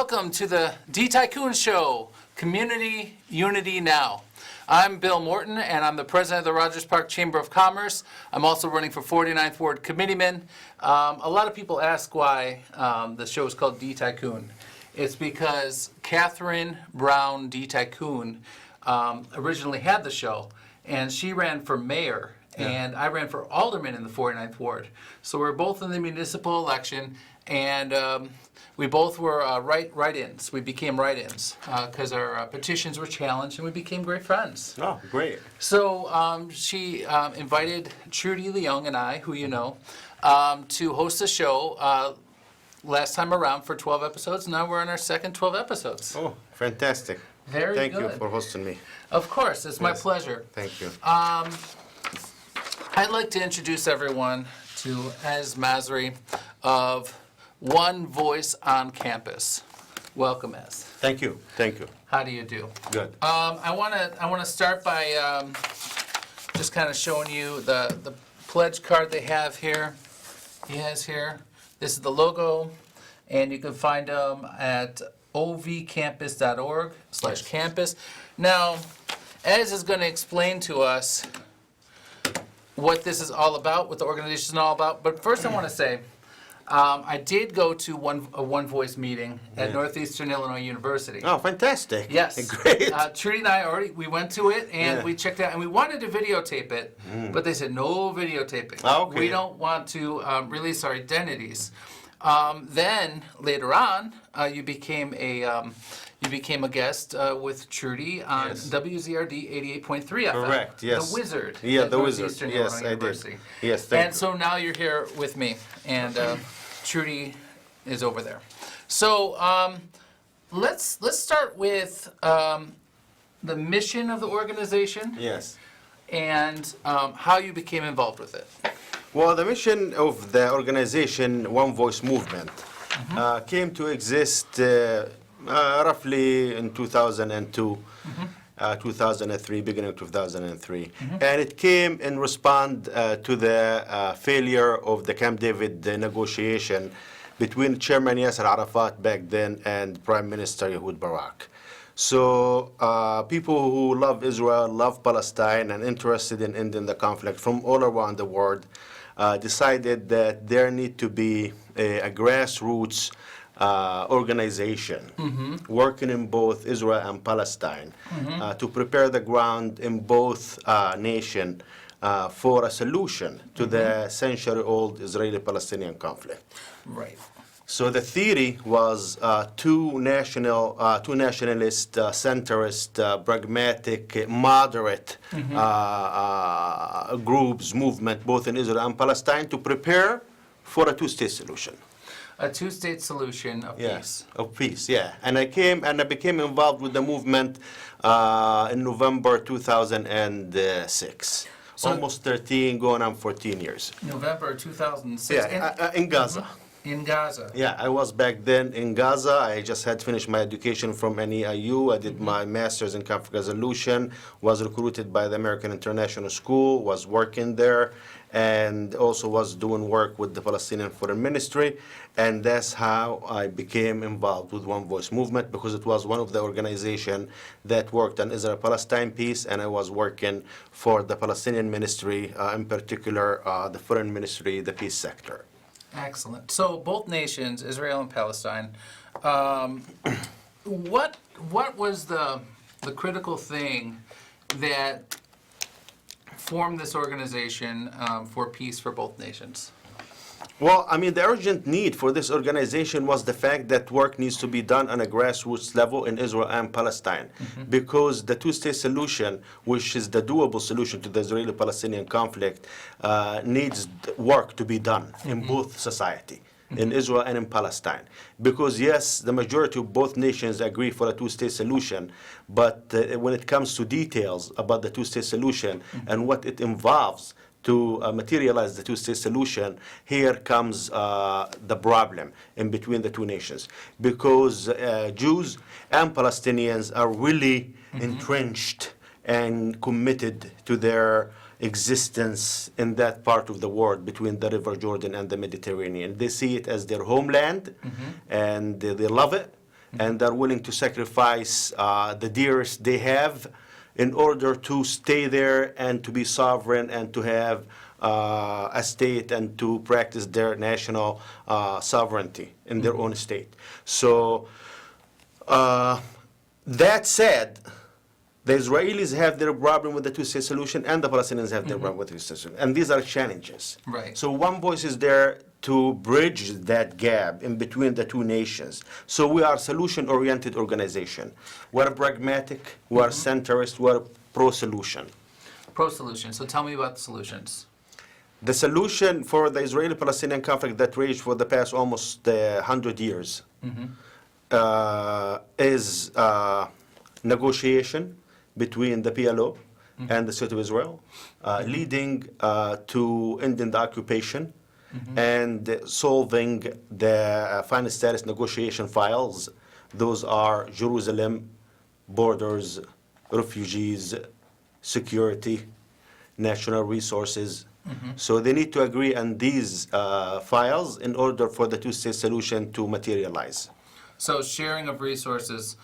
Welcome to the D-Tycoon Show, Community Unity Now. I'm Bill Morton, and I'm the president of the Rogers Park Chamber of Commerce. I'm also running for 49th Ward Committeeman. A lot of people ask why the show is called D-Tycoon. It's because Catherine Brown D-Tycoon originally had the show, and she ran for mayor, and I ran for alderman in the 49th Ward. So we're both in the municipal election, and we both were write-ins. We became write-ins because our petitions were challenged, and we became great friends. Oh, great. So she invited Trudy Leung and I, who you know, to host a show last time around for 12 episodes. Now we're on our second 12 episodes. Oh, fantastic. Very Thank good. you for hosting me. Of course, it's my Yes. pleasure. Thank you. I'd like to introduce everyone to Ezz Masri of One Voice on Campus. Welcome, Ez. Thank you. Thank you. How do you do? Good. I want to start by just kind of showing you the pledge card they have here. He has here. This is the logo, and you can find them at ovcampus.org/campus. Now, Ez is going to explain to us what this is all about, what the organization is all about. But first, I want to say, I did go to a One Voice meeting at Northeastern Illinois University. Oh, fantastic. Yes. Great. Trudy and I we went to it, and we checked out, and we wanted to videotape it, but they said no videotaping. Okay. We don't want to release our identities. Then later on, you became a guest with Trudy on WZRD 88.3 FM. Correct, yes. The Wizard. Yeah, at the Wizard. Northeastern Yes, Illinois I did. University. Yes, thank And you. so now you're here with me, and Trudy is over there. So let's start with the mission of the organization Yes. and how you became involved with it. Well, the mission of the organization, One Voice Movement, came to exist roughly in 2002, 2003, beginning of 2003. And it came in response to the failure of the Camp David negotiation between Chairman Yasser Arafat back then and Prime Minister Ehud Barak. So people who love Israel, love Palestine, and interested in ending the conflict from all around the world decided that there need to be a grassroots organization working in both Israel and Palestine to prepare the ground in both nations for a solution to the century-old Israeli-Palestinian conflict. Right. So the theory was two nationalist, centrist, pragmatic, moderate groups, movement, both in Israel and Palestine, to prepare for a two-state solution. A two-state solution of peace. Of peace, yeah. And I became involved with the movement in November 2006. So almost 13, going on 14 years. November 2006. Yeah, in Gaza. In Gaza. Yeah, I was back then in Gaza. I just had finished my education from NEIU. I did my master's in conflict resolution, was recruited by the American International School, was working there, and also was doing work with the Palestinian Foreign Ministry. And that's how I became involved with One Voice Movement, because it was one of the organizations that worked on Israel-Palestine peace, and I was working for the Palestinian Ministry, in particular the Foreign Ministry, the peace sector. Excellent. So both nations, Israel and Palestine, what was the critical thing that formed this organization for peace for both nations? Well, I mean, the urgent need for this organization was the fact that work needs to be done on a grassroots level in Israel and Palestine, because the two-state solution, which is the doable solution to the Israeli-Palestinian conflict, needs work to be done in both society, in Israel and in Palestine. Because yes, the majority of both nations agree for a two-state solution, but when it comes to details about the two-state solution and what it involves to materialize the two-state solution, here comes the problem in between the two nations. Because Jews and Palestinians are really entrenched and committed to their existence in that part of the world between the River Jordan and the Mediterranean. They see it as their homeland, and they love it. and they're willing to sacrifice the dearest they have in order to stay there and to be sovereign and to have a state and to practice their national sovereignty in their own state. So that said, the Israelis have their problem with the two-state solution, and the Palestinians have their problem with the two-state solution. And these are challenges. Right. So One Voice is there to bridge that gap in between the two nations. So we are a solution-oriented organization. We're pragmatic, we're centrist, we're pro-solution. Pro-solution. So tell me about the solutions. The solution for the Israeli-Palestinian conflict that raged for the past almost 100 years is negotiation between the PLO and the State of Israel, leading to ending the occupation and solving the final status negotiation files. Those are Jerusalem, borders, refugees, security, national resources. So they need to agree on these files in order for the two-state solution to materialize. So sharing of resources,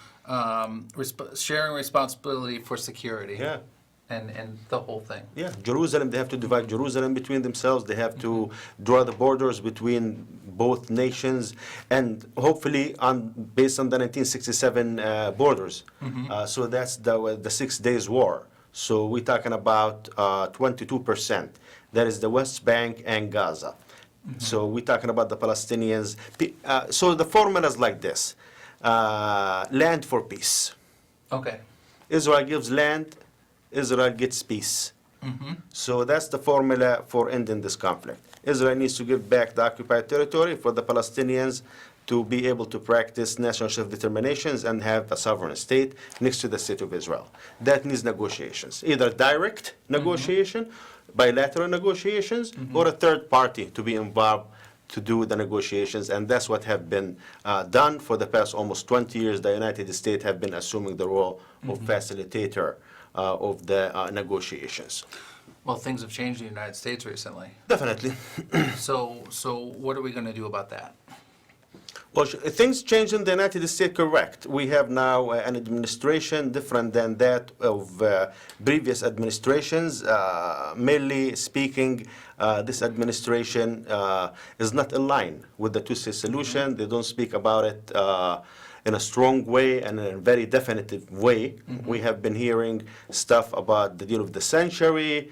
sharing responsibility for security. Yeah. And the whole thing. Yeah, Jerusalem, they have to divide Jerusalem between themselves. They have to draw the borders between both nations, and hopefully based on the 1967 borders. So that's the 6 Days War. So we're talking about 22%. That is the West Bank and Gaza. So we're talking about the Palestinians. So the formula is like this. Land for peace. Okay. Israel gives land, Israel gets peace. So that's the formula for ending this conflict. Israel needs to give back the occupied territory for the Palestinians to be able to practice national self-determinations and have a sovereign state next to the State of Israel. That needs negotiations, either direct negotiation, bilateral negotiations, or a third party to be involved to do the negotiations, and that's what have been done for the past almost 20 years. The United States have been assuming the role of facilitator of the negotiations. Well, things have changed in the United States recently. Definitely. So what are we going to do about that? Well, things change in the United States, correct. We have now an administration different than that of previous administrations. Mainly speaking, this administration is not in line with the two-state solution. They don't speak about it in a strong way and in a very definitive way. We have been hearing stuff about the deal of the century.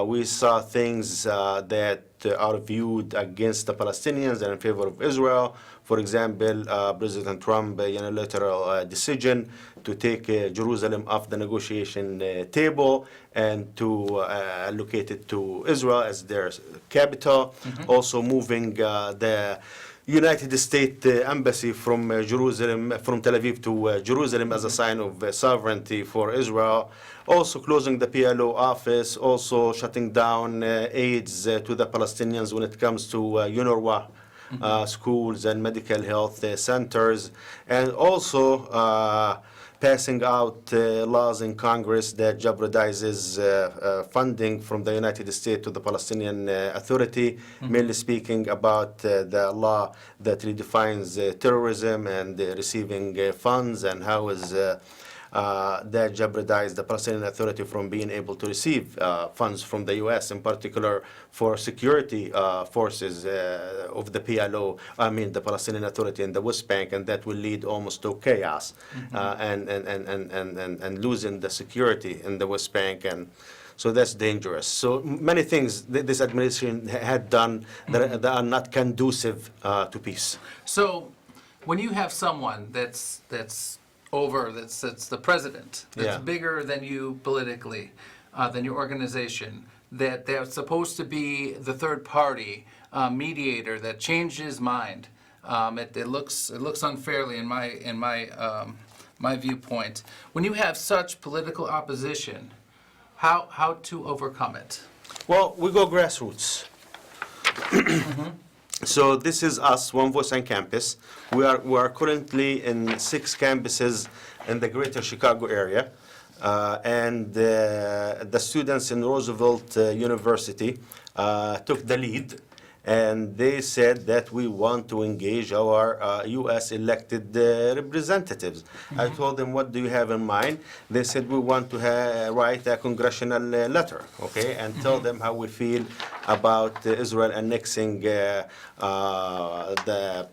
We saw things that are viewed against the Palestinians and in favor of Israel. For example, President Trump's unilateral decision to take Jerusalem off the negotiation table and to allocate it to Israel as their capital. Also moving the United States embassy from Jerusalem, from Tel Aviv to Jerusalem as a sign of sovereignty for Israel. Also closing the PLO office, also shutting down aids to the Palestinians when it comes to UNRWA schools and medical health centers, and also passing out laws in Congress that jeopardizes funding from the United States to the Palestinian Authority, mainly speaking about the law that redefines terrorism and receiving funds, and how is that jeopardize the Palestinian Authority from being able to receive funds from the U.S., in particular for security forces of the PLO, the Palestinian Authority in the West Bank, and that will lead almost to chaos and losing the security in the West Bank. And so that's dangerous. So many things this administration had done that are not conducive to peace. So when you have someone that's the president, that's bigger than you politically, than your organization, that they're supposed to be the third party mediator that changed his mind. It looks unfairly in my viewpoint. When you have such political opposition, how to overcome it? Well, we go grassroots. So this is us, One Voice on campus. We are currently in 6 campuses in the greater Chicago area. And the students in Roosevelt University took the lead and they said that we want to engage our U.S. elected representatives. I told them, what do you have in mind? They said, we want to write a congressional letter, okay, and tell them how we feel about Israel annexing the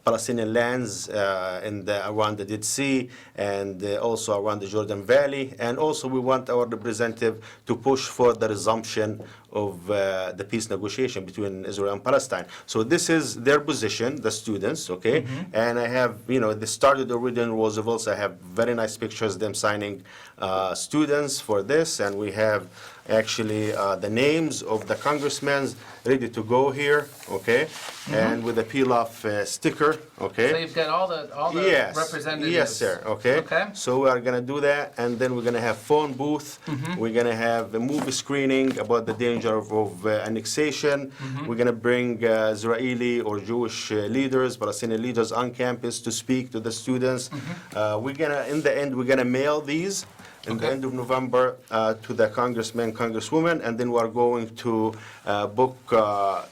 Palestinian lands around the Dead Sea and also around the Jordan Valley. And also we want our representative to push for the resumption of the peace negotiation between Israel and Palestine. So this is their position, the students, okay? And I have, they started already in Roosevelt. So I have very nice pictures of them signing students for this. And we have actually the names of the congressmen ready to go here, okay? And with a peel-off sticker, okay? So you've got all the Yes. representatives. Yes, sir. Okay. Okay. So we are gonna do that, and then we're gonna have phone booth. We're gonna have a movie screening about the danger of annexation. We're gonna bring Israeli or Jewish leaders, Palestinian leaders on campus to speak to the students. In the end, we're gonna mail these. In the end of November to the congressmen, congresswomen, and then we're going to book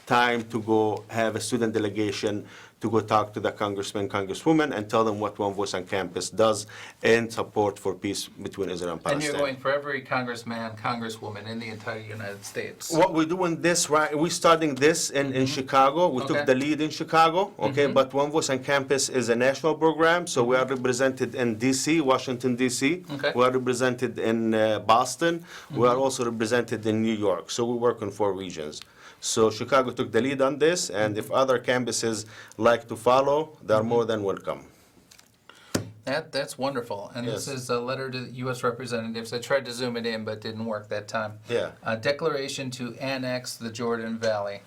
time to go have a student delegation to go talk to the congressmen, congresswomen, and tell them what One Voice on Campus does in support for peace between Israel and Palestine. And you're going for every congressman, congresswoman in the entire United States. What we're doing this, right, we're starting this in Chicago. We took the lead in Chicago, okay? But One Voice on Campus is a national program, so we are represented in D.C., Washington, D.C. Okay. We are represented in Boston. We are also represented in New York. So we work in 4 regions. So Chicago took the lead on this, and if other campuses like to follow, they're more than welcome. That's wonderful. And Yes. this is a letter to U.S. representatives. I tried to zoom it in, but didn't work that time. Yeah. A declaration to annex the Jordan Valley.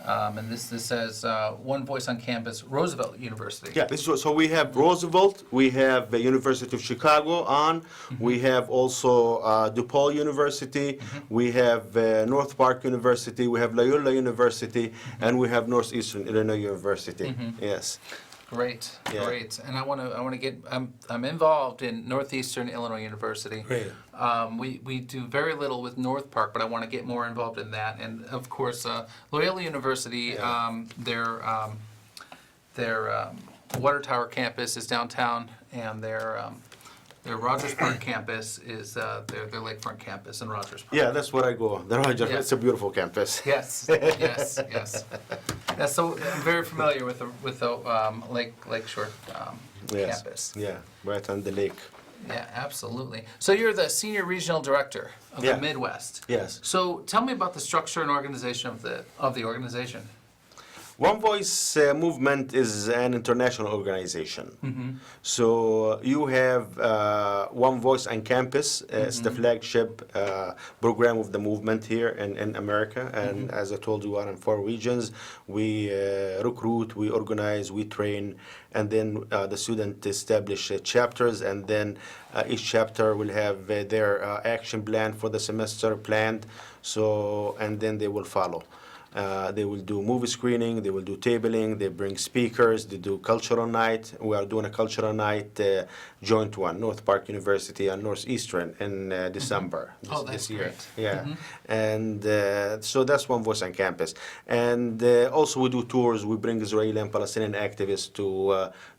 And this says One Voice on Campus, Roosevelt University. Yeah, so we have Roosevelt, we have the University of Chicago on, we have also DePaul University, we have North Park University, we have Loyola University, and we have Northeastern Illinois University. Yes. Great, Yeah. great. And I want to get. I'm involved in Northeastern Illinois University. Great. We do very little with North Park, but I want to get more involved in that. And of course, Loyola University, their Water Tower campus is downtown, and their Rogers Park campus is their Lakefront campus in Rogers Park. Yeah, that's where I go. The Rogers, Yeah. it's a beautiful campus. Yes, yes, yes. Yeah, so I'm very familiar with the Lakeshore Yes. campus. Yeah, right on the lake. Yeah, absolutely. So you're the senior regional director of Yeah. the Midwest. Yes. So tell me about the structure and organization of the organization. One Voice movement is an international organization. So you have One Voice on Campus. It's the flagship program of the movement here in America. And as I told you, we are in 4 regions. We recruit, we organize, we train, and then the student establish chapters, and then each chapter will have their action plan for the semester planned. So, and then they will follow. They will do movie screening, they will do tabling, they bring speakers, they do cultural night. We are doing a cultural night, joint one, North Park University and Northeastern in December That's year. great. Yeah, and so that's One Voice on Campus. And also we do tours, we bring Israeli and Palestinian activists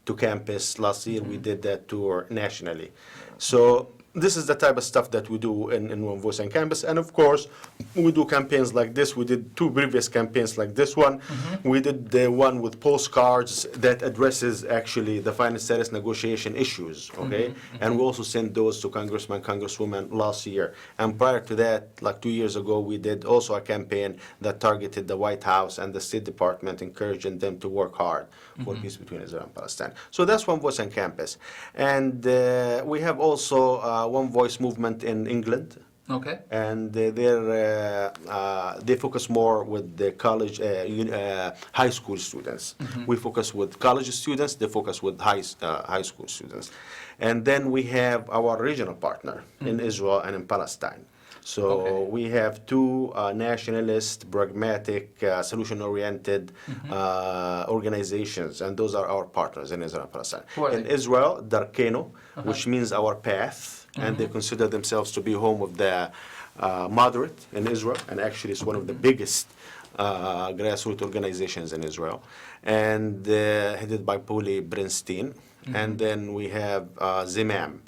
to campus. Last year we did that tour nationally. So this is the type of stuff that we do in One Voice on Campus. And of course, we do campaigns like this. We did 2 previous campaigns like this one. We did the one with postcards that addresses actually the final status negotiation issues, okay? And we also sent those to congressmen, congresswomen last year. And prior to that, like 2 years ago, we did also a campaign that targeted the White House and the State Department, encouraging them to work hard for peace between Israel and Palestine. So that's One Voice on Campus. And we have also One Voice movement in England. Okay. And they focus more with the college, high school students. We focus with college students. They focus with high school students. And then we have our regional partner in Israel and in Palestine. So we have 2 nationalist, pragmatic, solution-oriented organizations, and those are our partners in Israel and Palestine. In Israel, Darkeno, which means our path, and they consider themselves to be home of the moderate in Israel, and actually it's one of the biggest grassroots organizations in Israel, and headed by Pauli Brinstein. And then we have Zimam,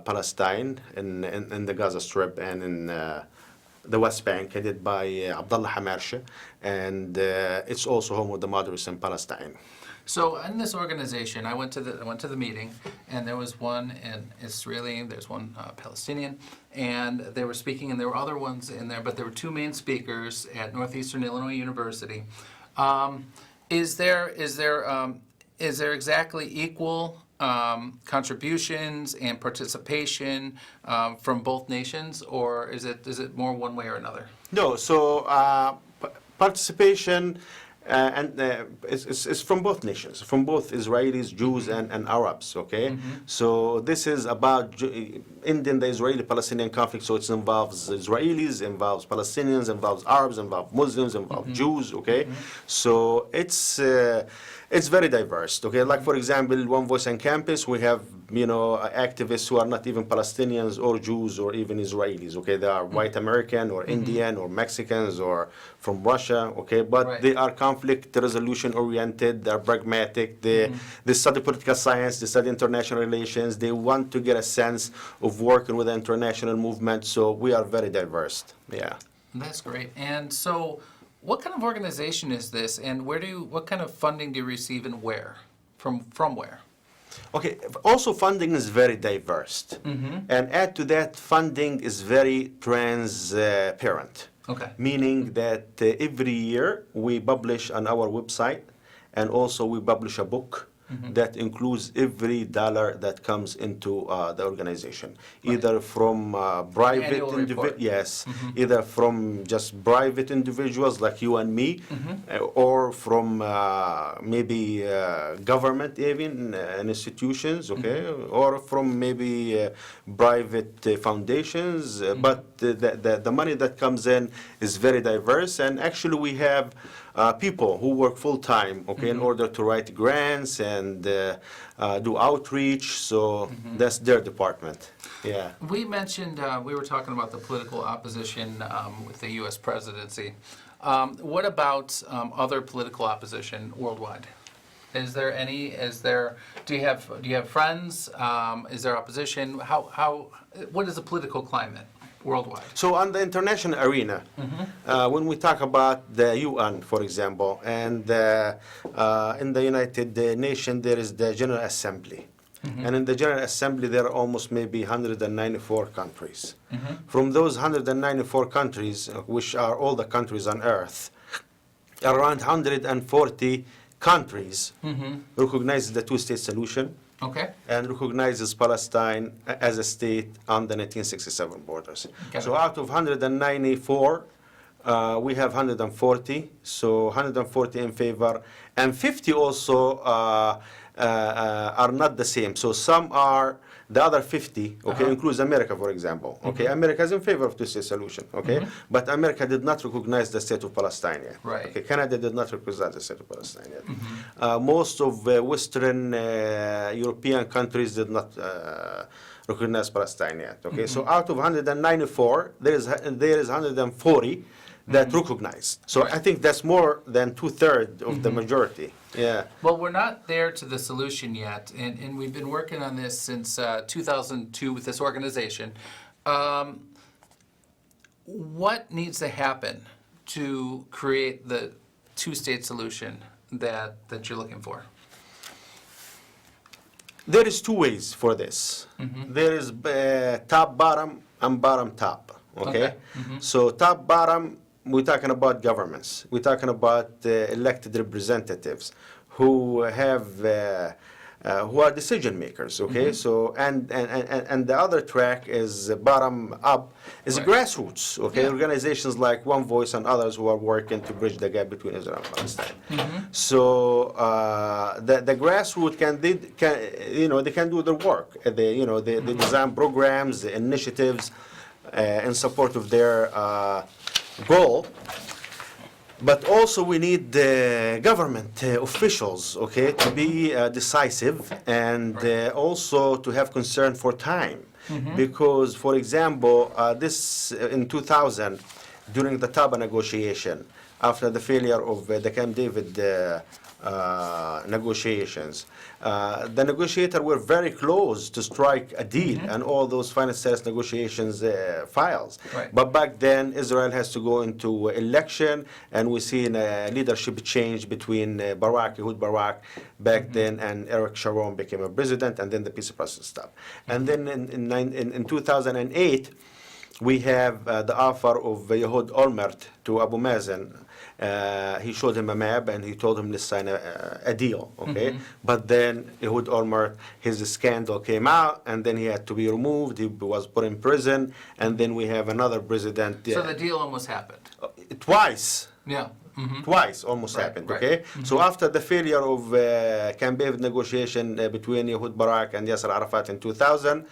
Palestine, in the Gaza Strip and in the West Bank, headed by Abdullah Hamarsha, and it's also home of the moderates in Palestine. So in this organization, I went to the meeting, and there was one Israeli, there's one Palestinian, and they were speaking, and there were other ones in there, but there were two main speakers at Northeastern Illinois University. Is there exactly equal contributions and participation from both nations, or is it more one way or another? No, so participation is from both nations, from both Israelis, Jews, and Arabs, okay? So this is about ending the Israeli-Palestinian conflict, so it involves Israelis, involves Palestinians, involves Arabs, involves Muslims, involves Jews, okay? So it's very diverse, okay? Like, for example, One Voice on campus, we have, activists who are not even Palestinians or Jews or even Israelis, okay? They are white American or Indian or Mexicans or from Russia, okay? But they are conflict resolution oriented, they're pragmatic, they study political science, they study international relations, they want to get a sense of working with the international movement, so we are very diverse, yeah. That's great. And so, what kind of organization is this, and what kind of funding do you receive, and where? From where? Okay, also funding is very diverse. And add to that, funding is very transparent. Okay. Meaning that every year we publish on our website, and also we publish a book that includes every dollar that comes into the organization, either from private individuals, either from just private individuals like you and me, or from maybe government even institutions, okay, or from maybe private foundations. But the money that comes in is very diverse, and actually we have people who work full-time, okay, in order to write grants and do outreach, so that's their department. Yeah. We mentioned, we were talking about the political opposition with the U.S. presidency. What about other political opposition worldwide? Is there any? Do you have friends? Is there opposition? What is the political climate worldwide? So on the international arena, when we talk about the UN, for example, and in the United Nations, there is the General Assembly. And in the General Assembly, there are almost maybe 194 countries. From those 194 countries, which are all the countries on Earth, around 140 countries recognize the two-state solution. Okay. And recognizes Palestine as a state on the 1967 borders. Okay. So out of 194, we have 140, so 140 in favor, and 50 also are not the same. So some are, the other 50, okay, includes America, for example. Okay, America is in favor of two-state solution, okay? But America did not recognize the state of Palestine yet. Right. Okay, Canada did not recognize the state of Palestine yet. Most of Western European countries did not recognize Palestine yet, okay? So out of 194, there is 140 that recognized. So I think that's more than two-thirds of the majority. Yeah. Well, we're not there to the solution yet, and we've been working on this since 2002 with this organization. What needs to happen to create the two-state solution that you're looking for? There is two ways for this. There is top-bottom and bottom-top, okay? So top-bottom, we're talking about governments. We're talking about elected representatives who have who are decision makers. Okay, so and the other track is bottom up, is grassroots. Okay, organizations like One Voice and others who are working to bridge the gap between Israel and Palestine. So the grassroots they can do their work. They design programs, initiatives in support of their goal, but also we need government officials, okay, to be decisive and also to have concern for time. Because, for example, this in 2000, during the Taba negotiation, after the failure of the Camp David negotiations, the negotiators were very close to strike a deal and all those final status negotiations files. Right. But back then, Israel has to go into election, and we see a leadership change between Ehud Barak back then, and Eric Sharon became a president, and then the peace process stopped. And then in 2008, we have the offer of Ehud Olmert to Abu Mazen. He showed him a map and he told him to sign a deal, okay? But then Ehud Olmert, his scandal came out, and then he had to be removed. He was put in prison, and then we have another president. So the deal almost happened. Twice. Yeah. Twice almost Right, happened, right. okay? So after the failure of Camp David negotiation between Ehud Barak and Yasser Arafat in 2000,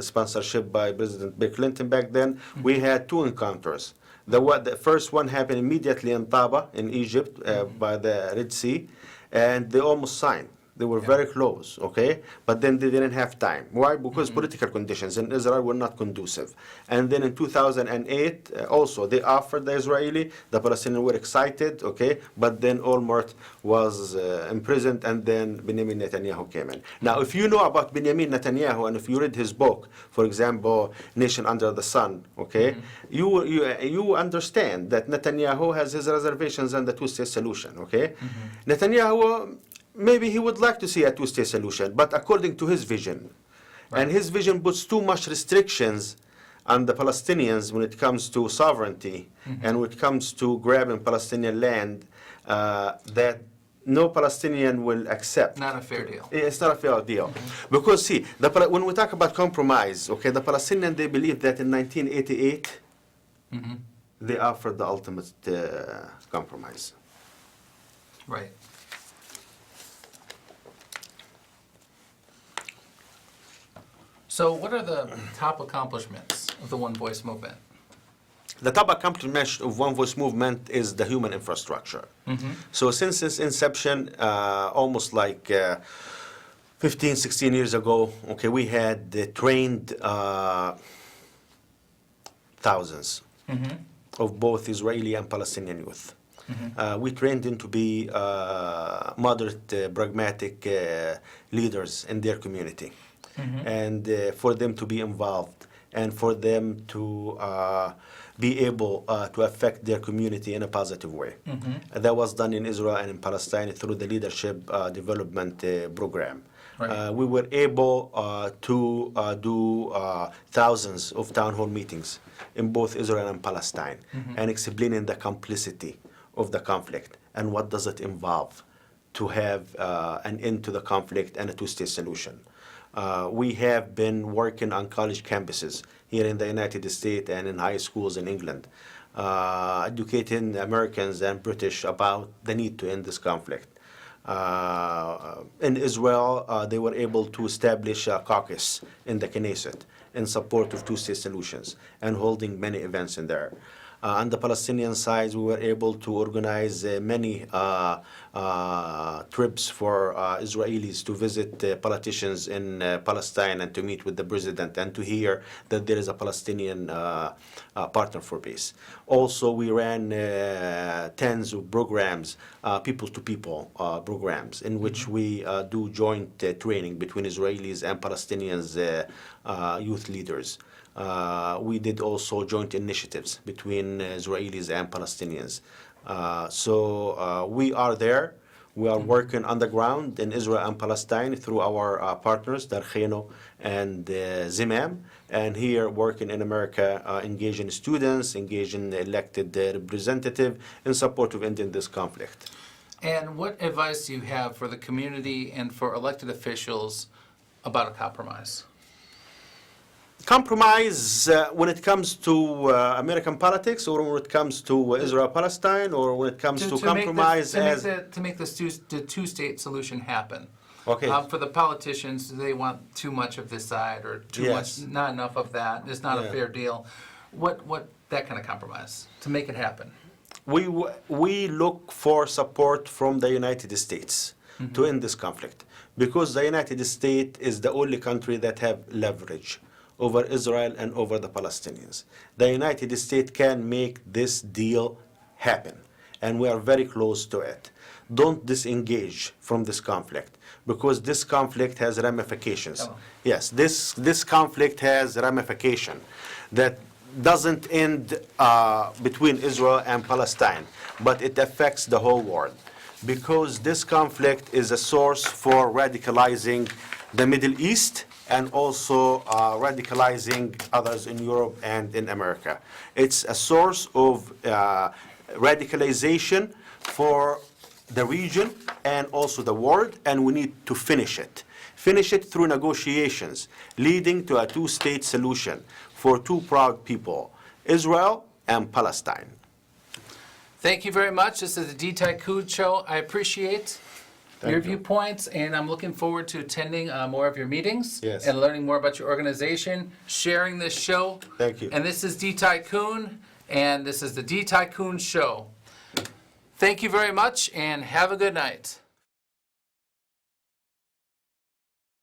sponsorship by President Bill Clinton back then, we had two encounters. The first one happened immediately in Taba in Egypt by the Red Sea, and they almost signed. They were very close, okay? But then they didn't have time. Why? Because political conditions in Israel were not conducive. And then in 2008, also, they offered the Israeli, the Palestinians were excited, okay? But then Olmert was imprisoned, and then Benjamin Netanyahu came in. Now, if you know about Benjamin Netanyahu, and if you read his book, for example, Nation Under the Sun, okay? You understand that Netanyahu has his reservations on the two-state solution, okay? Netanyahu, maybe he would like to see a two-state solution, but according to his vision. Right. And his vision puts too much restrictions on the Palestinians when it comes to sovereignty and when it comes to grabbing Palestinian land that no Palestinian will accept. Not a fair deal. It's not a fair deal. Because, see, when we talk about compromise, okay, the Palestinians, they believe that in 1988, they offered the ultimate compromise. Right. So what are the top accomplishments of the One Voice movement? The top accomplishment of One Voice movement is the human infrastructure. So since its inception, almost like 15, 16 years ago, okay, we had trained thousands of both Israeli and Palestinian youth. We trained them to be moderate, pragmatic leaders in their community. And for them to be involved and for them to be able to affect their community in a positive way. That was done in Israel and in Palestine through the Leadership Development Program. Right. We were able to do thousands of town hall meetings in both Israel and Palestine and explaining the complexity of the conflict and what does it involve to have an end to the conflict and a two-state solution. We have been working on college campuses here in the United States and in high schools in England, educating Americans and British about the need to end this conflict. In Israel, they were able to establish a caucus in the Knesset in support of two-state solutions and holding many events in there. On the Palestinian side, we were able to organize many trips for Israelis to visit politicians in Palestine and to meet with the president and to hear that there is a Palestinian partner for peace. Also, we ran tens of programs, people-to-people programs, in which we do joint training between Israelis and Palestinians youth leaders. We did also joint initiatives between Israelis and Palestinians. So we are there. We are working on the ground in Israel and Palestine through our partners, Darcheno and Zimam, and here working in America, engaging students, engaging elected representatives in support of ending this conflict. And what advice do you have for the community and for elected officials about a compromise? Compromise when it comes to American politics, or when it comes to Israel-Palestine, or when it comes to compromise to make the two-state solution happen. Okay. For the politicians, do they want too much of this side or too much, not enough of that? It's not a fair deal. What that kind of compromise to make it happen? We look for support from the United States. to end this conflict, because the United States is the only country that have leverage over Israel and over the Palestinians. The United States can make this deal happen, and we are very close to it. Don't disengage from this conflict, because this conflict has ramifications. Come on. Yes, this conflict has ramification that doesn't end between Israel and Palestine, but it affects the whole world, because this conflict is a source for radicalizing the Middle East and also radicalizing others in Europe and in America. It's a source of radicalization for the region and also the world, and we need to finish it. Finish it through negotiations, leading to a two-state solution for two proud people, Israel and Palestine. Thank you very much. This is the D Tycoon Show. I appreciate your you. viewpoints, and I'm looking forward to attending more of your meetings Yes. and learning more about your organization, sharing this show. Thank you. And this is D Tycoon, and this is the D Tycoon Show. Thank you very much, and have a good night.